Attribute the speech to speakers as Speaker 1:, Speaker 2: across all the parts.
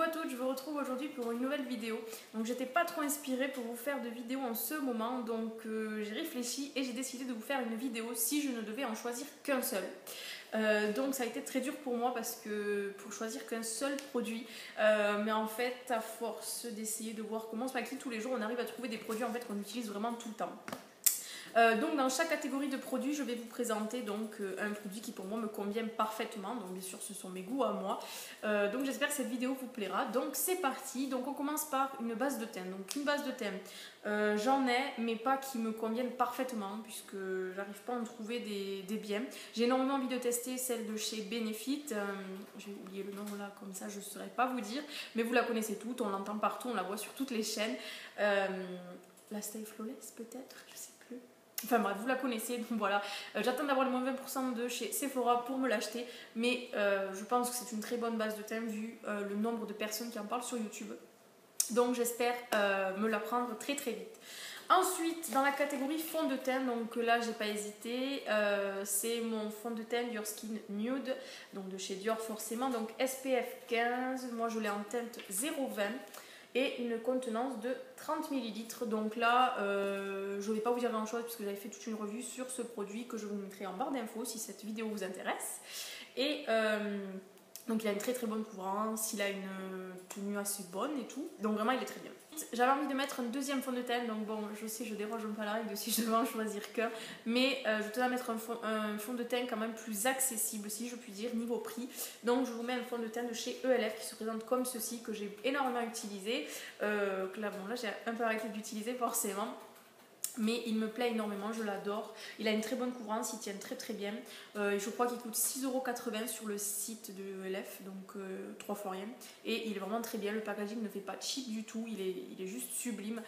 Speaker 1: à toutes, je vous retrouve aujourd'hui pour une nouvelle vidéo. Donc j'étais pas trop inspirée pour vous faire de vidéo en ce moment, donc j'ai réfléchi et j'ai décidé de vous faire une vidéo si je ne devais en choisir qu'un seul. Donc ça a été très dur pour moi parce que pour choisir qu'un seul produit, mais en fait à force d'essayer de voir comment se maquille tous les jours, on arrive à trouver des produits en fait qu'on utilise vraiment tout le temps. Donc dans chaque catégorie de produits, je vais vous présenter donc un produit qui pour moi me convient parfaitement. Donc bien sûr, ce sont mes goûts à moi. Donc j'espère que cette vidéo vous plaira. Donc c'est parti. Donc on commence par une base de teint. Donc une base de teint, j'en ai, mais pas qui me conviennent parfaitement puisque j'arrive pas à en trouver des biens. J'ai énormément envie de tester celle de chez Benefit. J'ai oublié le nom là, comme ça je ne saurais pas vous dire. Mais vous la connaissez toutes, on l'entend partout, on la voit sur toutes les chaînes. La Stay Flawless peut-être, je sais plus. Enfin bref, vous la connaissez, donc voilà. J'attends d'avoir le moins 20% de chez Sephora pour me l'acheter. Mais je pense que c'est une très bonne base de teint vu le nombre de personnes qui en parlent sur YouTube. Donc j'espère me la prendre très très vite. Ensuite, dans la catégorie fond de teint, donc là j'ai pas hésité, c'est mon fond de teint Your Skin Nude, donc de chez Dior forcément, donc SPF 15, moi je l'ai en teinte 0,20 et une contenance de 30 ml. Donc là, je ne vais pas vous dire grand chose puisque j'avais fait toute une revue sur ce produit que je vous mettrai en barre d'infos si cette vidéo vous intéresse. Et donc il a une très très bonne couvrance, il a une tenue assez bonne et tout, donc vraiment il est très bien. J'avais envie de mettre un deuxième fond de teint, donc bon je sais je déroge un peu à la règle de si je devais en choisir qu'un, mais je tenais à mettre un fond de teint quand même plus accessible si je puis dire niveau prix. Donc je vous mets un fond de teint de chez ELF qui se présente comme ceci, que j'ai énormément utilisé, que là bon là j'ai un peu arrêté d'utiliser forcément. Mais il me plaît énormément, je l'adore. Il a une très bonne couvrance, il tient très très bien. Je crois qu'il coûte 6,80 € sur le site de ELF, donc 3 fois rien. Et il est vraiment très bien, le packaging ne fait pas cheap du tout, il est juste sublime.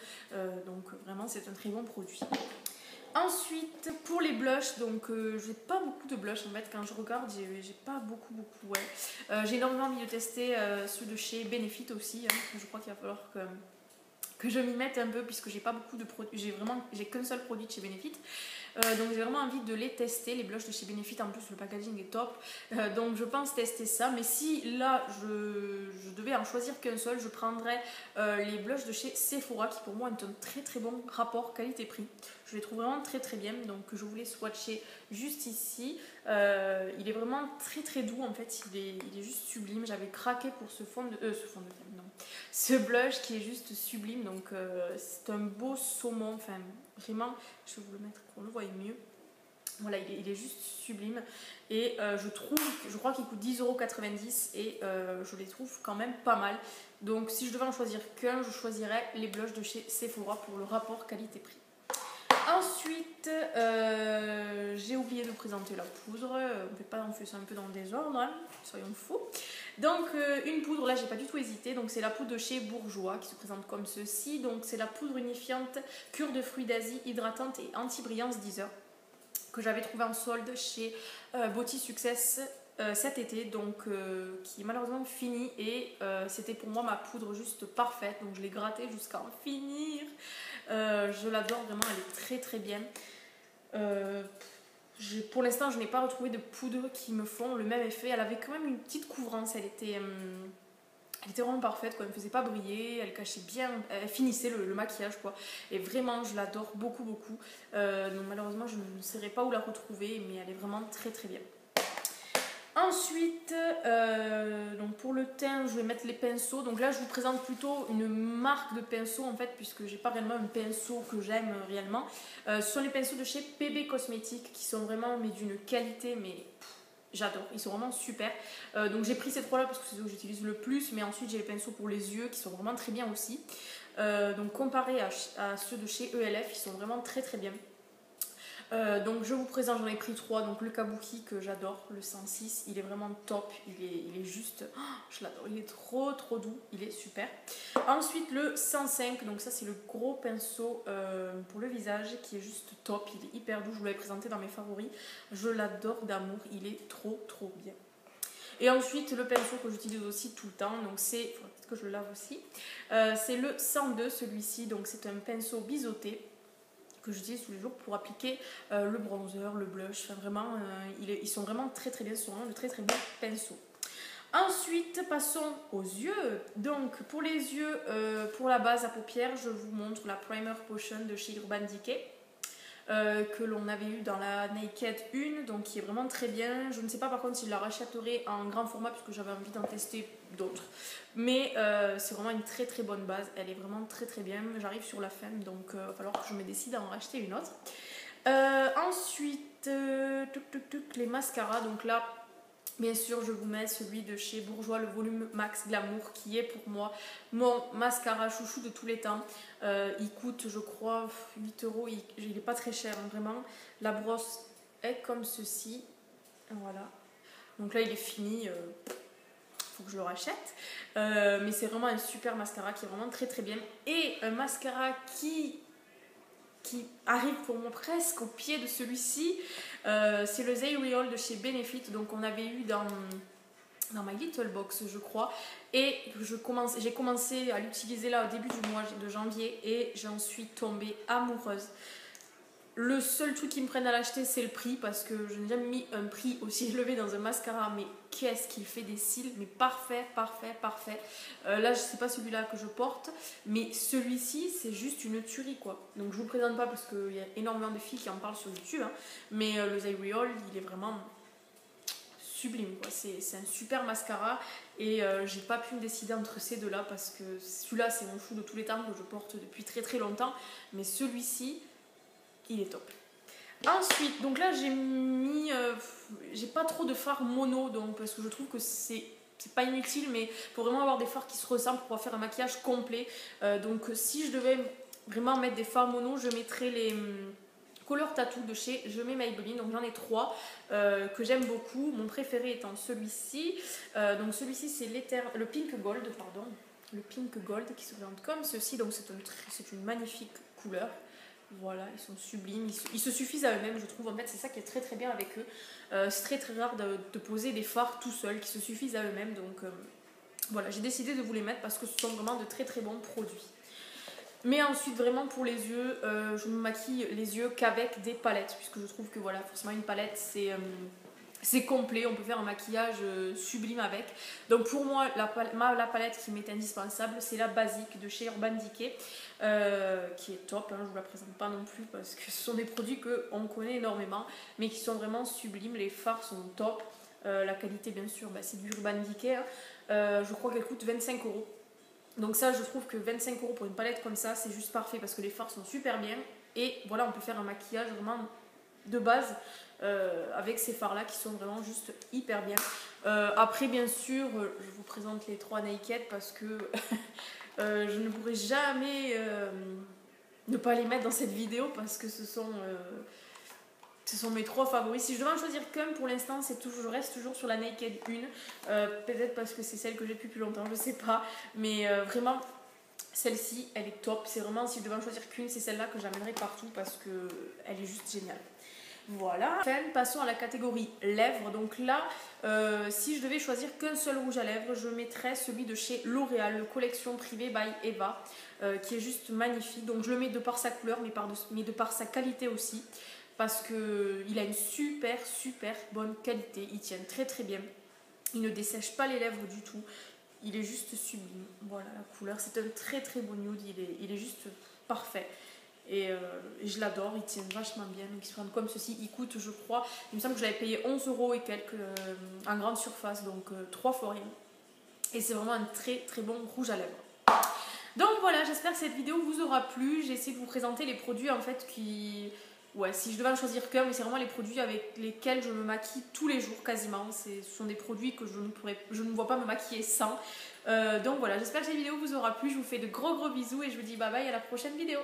Speaker 1: Donc vraiment c'est un très bon produit. Ensuite, pour les blushs, donc j'ai pas beaucoup de blushs en fait, quand je regarde, j'ai pas beaucoup, ouais. J'ai énormément envie de tester ceux de chez Benefit aussi, hein. Je crois qu'il va falloir que je m'y mette un peu puisque j'ai pas beaucoup de produits, j'ai qu'un seul produit de chez Benefit, donc j'ai vraiment envie de les tester, les blushs de chez Benefit. En plus le packaging est top, donc je pense tester ça. Mais si là je devais en choisir qu'un seul, je prendrais les blushs de chez Sephora qui pour moi ont un très très bon rapport qualité-prix. Je les trouve vraiment très très bien, donc je voulais swatcher juste ici. Il est vraiment très très doux en fait, il est juste sublime. J'avais craqué pour ce fond de teint, non, ce blush qui est juste sublime. Donc c'est un beau saumon, enfin vraiment, je vais vous le mettre pour le voyez mieux. Voilà, il est juste sublime et je crois qu'il coûte 10,90 € et je les trouve quand même pas mal. Donc si je devais en choisir qu'un, je choisirais les blushs de chez Sephora pour le rapport qualité-prix. Ensuite, j'ai oublié de vous présenter la poudre. On fait ça un peu dans le désordre, hein, soyons fous. Donc une poudre, là j'ai pas du tout hésité, donc c'est la poudre de chez Bourjois qui se présente comme ceci. Donc c'est la poudre unifiante cure de fruits d'Asie, hydratante et anti-brillance 10 heures que j'avais trouvé en solde chez Beauty Success cet été, donc qui est malheureusement fini et c'était pour moi ma poudre juste parfaite, donc je l'ai grattée jusqu'à en finir. Je l'adore vraiment, elle est très très bien. Pour l'instant je n'ai pas retrouvé de poudre qui me font le même effet. Elle avait quand même une petite couvrance, elle était vraiment parfaite, quoi. Elle ne me faisait pas briller, elle cachait bien, elle finissait le maquillage quoi. Et vraiment je l'adore beaucoup beaucoup. Donc malheureusement je ne saurais pas où la retrouver, mais elle est vraiment très très bien. Ensuite, donc pour le teint, je vais mettre les pinceaux. Donc là, je vous présente plutôt une marque de pinceaux en fait, puisque j'ai pas réellement un pinceau que j'aime réellement. Ce sont les pinceaux de chez PB Cosmetics qui sont vraiment mais d'une qualité, mais j'adore. Ils sont vraiment super. Donc j'ai pris ces trois-là parce que c'est ceux que j'utilise le plus, mais ensuite j'ai les pinceaux pour les yeux qui sont vraiment très bien aussi. Donc comparé à ceux de chez ELF, ils sont vraiment très très bien. Donc je vous présente, j'en ai pris 3, donc le Kabuki que j'adore, le 106, il est vraiment top, il est juste, oh, je l'adore, il est trop trop doux, il est super. Ensuite le 105, donc ça c'est le gros pinceau pour le visage qui est juste top, il est hyper doux, je vous l'avais présenté dans mes favoris, je l'adore d'amour, il est trop trop bien. Et ensuite le pinceau que j'utilise aussi tout le temps, donc c'est, il faudrait peut-être que je le lave aussi, c'est le 102 celui-ci, donc c'est un pinceau biseauté que j'utilise tous les jours pour appliquer le bronzer, le blush, enfin vraiment ils sont vraiment très très bien, ce sont vraiment de très très bons pinceaux. Ensuite, passons aux yeux. Donc, pour les yeux, pour la base à paupières, je vous montre la Primer Potion de chez Urban Decay. Que l'on avait eu dans la Naked 1, donc qui est vraiment très bien. Je ne sais pas par contre si je la rachèterai en grand format puisque j'avais envie d'en tester d'autres. Mais c'est vraiment une très très bonne base, elle est vraiment très très bien. J'arrive sur la fin, donc il va falloir que je me décide à en racheter une autre. Ensuite, les mascaras, donc là... Bien sûr, je vous mets celui de chez Bourjois, le volume Max Glamour, qui est pour moi mon mascara chouchou de tous les temps. Il coûte, je crois, 8 €. Il n'est pas très cher, hein, vraiment. La brosse est comme ceci. Voilà. Donc là, il est fini. Faut que je le rachète. Mais c'est vraiment un super mascara qui est vraiment très très bien. Et un mascara qui arrive pour moi presque au pied de celui-ci, c'est le Zayreal de chez Benefit, donc on avait eu dans My Little Box je crois, et j'ai commencé à l'utiliser là au début du mois de janvier et j'en suis tombée amoureuse. Le seul truc qui me prenne à l'acheter, c'est le prix, parce que je n'ai jamais mis un prix aussi élevé dans un mascara, mais qu'est-ce qu'il fait des cils, mais parfait, parfait, parfait. Là, je sais pas celui-là que je porte, mais celui-ci, c'est juste une tuerie, quoi. Donc, je vous le présente pas parce qu'il y a énormément de filles qui en parlent sur YouTube, hein, mais le Zayreal, il est vraiment sublime, quoi. C'est un super mascara et j'ai pas pu me décider entre ces deux-là parce que celui-là, c'est mon chou de tous les temps que je porte depuis très très longtemps, mais celui-ci, il est top. Ensuite, donc là j'ai mis, j'ai pas trop de fards mono, donc parce que je trouve que c'est pas inutile, mais faut vraiment avoir des fards qui se ressemblent pour pouvoir faire un maquillage complet. Donc si je devais vraiment mettre des fards mono, je mettrais les Color Tattoo de chez Je mets Maybelline. Donc j'en ai 3 que j'aime beaucoup. Mon préféré étant celui-ci. Donc celui-ci c'est le Pink Gold, pardon. Le Pink Gold qui se présente comme ceci. Donc c'est une magnifique couleur. Voilà, ils sont sublimes, ils se suffisent à eux-mêmes, je trouve. En fait, c'est ça qui est très très bien avec eux. C'est très très rare de poser des fards tout seuls qui se suffisent à eux-mêmes. Donc voilà, j'ai décidé de vous les mettre parce que ce sont vraiment de très très bons produits. Mais ensuite, vraiment pour les yeux, je me maquille les yeux qu'avec des palettes, puisque je trouve que voilà, forcément une palette c'est complet, on peut faire un maquillage sublime avec. Donc pour moi, la palette qui m'est indispensable, c'est la basique de chez Urban Decay, qui est top, hein, je ne vous la présente pas non plus parce que ce sont des produits qu'on connaît énormément, mais qui sont vraiment sublimes, les fards sont top, la qualité bien sûr, bah, c'est du Urban Decay, hein. Je crois qu'elle coûte 25 €. Donc ça, je trouve que 25 € pour une palette comme ça, c'est juste parfait parce que les fards sont super bien, et voilà, on peut faire un maquillage vraiment de base avec ces fards là qui sont vraiment juste hyper bien. Après bien sûr je vous présente les 3 Naked parce que je ne pourrai jamais ne pas les mettre dans cette vidéo parce que ce sont mes 3 favoris. Si je devais en choisir qu'un pour l'instant, je reste toujours sur la Naked 1, peut-être parce que c'est celle que j'ai depuis longtemps, je sais pas, mais vraiment celle-ci elle est top. C'est vraiment, si je devais en choisir qu'une, c'est celle-là que j'amènerai partout parce que elle est juste géniale. Voilà. Enfin, passons à la catégorie lèvres. Donc là, si je devais choisir qu'un seul rouge à lèvres, je mettrais celui de chez L'Oréal, le collection privée by Eva, qui est juste magnifique. Donc je le mets de par sa couleur, mais de par sa qualité aussi, parce qu'il a une super bonne qualité. Il tient très très bien. Il ne dessèche pas les lèvres du tout. Il est juste sublime. Voilà la couleur. C'est un très très beau nude. Il est juste parfait. Et je l'adore, il tient vachement bien. Donc, il se prend comme ceci. Il coûte, je crois, il me semble que j'avais payé 11 € et quelques en grande surface, donc 3 fois rien. Et c'est vraiment un très très bon rouge à lèvres. Donc voilà, j'espère que cette vidéo vous aura plu. J'ai essayé de vous présenter les produits en fait qui... Ouais, si je devais en choisir qu'un, mais c'est vraiment les produits avec lesquels je me maquille tous les jours quasiment. Ce sont des produits que je ne vois pas me maquiller sans. Donc voilà, j'espère que cette vidéo vous aura plu. Je vous fais de gros bisous et je vous dis bye bye à la prochaine vidéo.